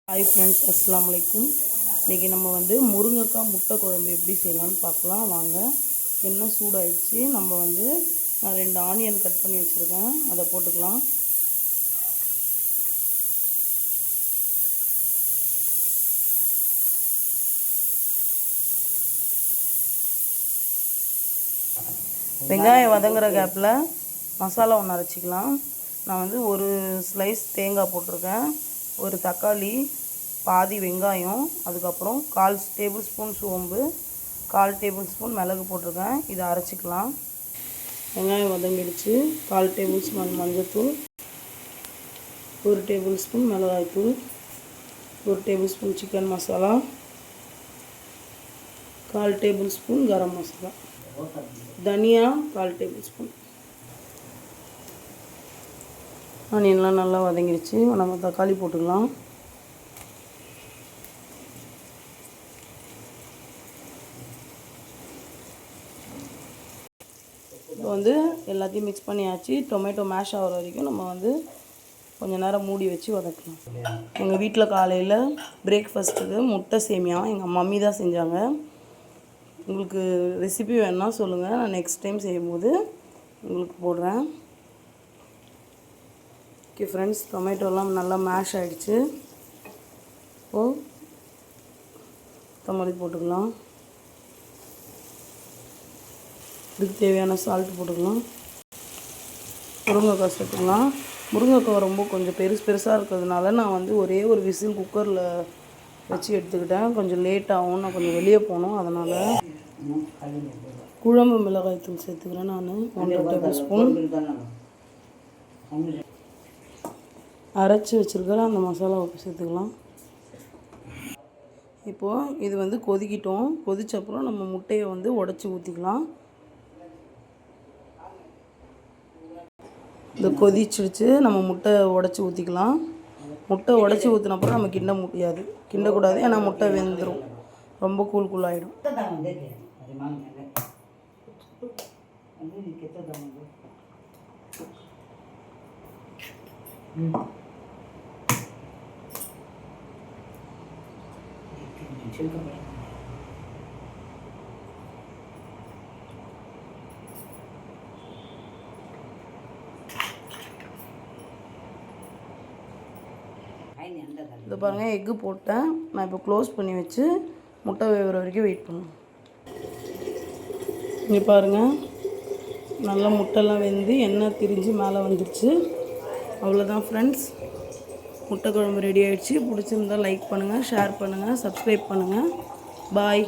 Hi friends, அஸ்ஸலாமு அலைக்கும். இன்றைக்கி நம்ம வந்து முருங்கைக்காய் முட்டை குழம்பு எப்படி செய்யலாம்னு பார்க்கலாம் வாங்க. எண்ணெய் சூடாயிடுச்சு. நம்ம வந்து நான் 2 ஆனியன் கட் பண்ணி வச்சுருக்கேன், அதை போட்டுக்கலாம். வெங்காயம் வதங்குற கேப்பில் மசாலா ஒன்று அரைச்சிக்கலாம். நான் வந்து ஒரு ஸ்லைஸ் தேங்காய் போட்டிருக்கேன், ஒரு தக்காளி, பாதி வெங்காயம், அதுக்கப்புறம் 1/4 டேபிள் ஸ்பூன் சோம்பு, 1/4 டேபிள் ஸ்பூன் மிளகு போட்டிருக்கேன். இதை அரைச்சிக்கலாம். வெங்காயம் வதங்கிடுச்சு. 1/4 டேபிள் ஸ்பூன் மஞ்சள்தூள், 1 டேபிள் ஸ்பூன் மிளகாய்த்தூள், 1 tablespoon chicken masala, 1/4 tablespoon garam masala, தனியா 1/4 டேபிள் ஸ்பூன். ஆனியன்லாம் நல்லா வதங்கிடுச்சு. நம்ம தக்காளி போட்டுக்கலாம். இப்போ வந்து எல்லாத்தையும் மிக்ஸ் பண்ணியாச்சு. டொமேட்டோ மேஷ் ஆகிற வரைக்கும் நம்ம வந்து கொஞ்சம் நேரம் மூடி வச்சு வதக்கலாம். எங்கள் வீட்டில் காலையில் பிரேக்ஃபாஸ்ட்டுக்கு முட்டை சேமியா எங்கள் மம்மி தான் செஞ்சாங்க. உங்களுக்கு ரெசிபி வேணுன்னா சொல்லுங்கள், நான் நெக்ஸ்ட் டைம் செய்யும்போது உங்களுக்கு போடுறேன். ஓகே ஃப்ரெண்ட்ஸ், டொமேட்டோலாம் நல்லா மேஷ் ஆகிடுச்சு. இப்போது கொத்தமல்லி போட்டுக்கலாம். இதுக்கு தேவையான சால்ட் போட்டுக்கலாம். முருங்கைக்காய் சேர்த்துக்கலாம். முருங்கைக்காய் ரொம்ப கொஞ்சம் பெருசாக இருக்கிறதுனால நான் வந்து ஒரே ஒரு விசில் குக்கரில் வச்சு எடுத்துக்கிட்டேன். கொஞ்சம் லேட் ஆகும், நான் கொஞ்சம் வெளியே போகணும். அதனால் குழம்பு மிளகாய்த்தூள் சேர்த்துக்கிறேன். நான் 1 டேபிள் ஸ்பூன் அரைச்சி வச்சுருக்கிற அந்த மசாலா சேர்த்துக்கலாம். இப்போது இது வந்து கொதிக்கிட்டோம். கொதிச்சப்புறம் நம்ம முட்டையை வந்து உடச்சி ஊற்றிக்கலாம். இந்த கொதிச்சிடுச்சு. நம்ம முட்டை உடச்சி ஊற்றிக்கலாம். முட்டை உடச்சி ஊற்றினப்பறம் நம்ம கிண்டக்கூடாது, ஏன்னா முட்டை வெந்துடும், ரொம்ப கூழாகிடும். இது பாருங்கள், எக்கு போட்டேன். நான் இப்போ க்ளோஸ் பண்ணி வச்சு முட்டை வேகிற வரைக்கும் வெயிட் பண்ணுவேன். இங்கே பாருங்கள், நல்லா முட்டைலாம் வெந்து எண்ணெய் திரிஞ்சு மேலே வந்துடுச்சு. அவ்வளோதான் ஃப்ரெண்ட்ஸ், முட்டை குழம்பு ரெடி ஆகிடுச்சு. பிடிச்சிருந்தால் லைக் பண்ணுங்கள், ஷேர் பண்ணுங்கள், சப்ஸ்கிரைப் பண்ணுங்கள். பாய்.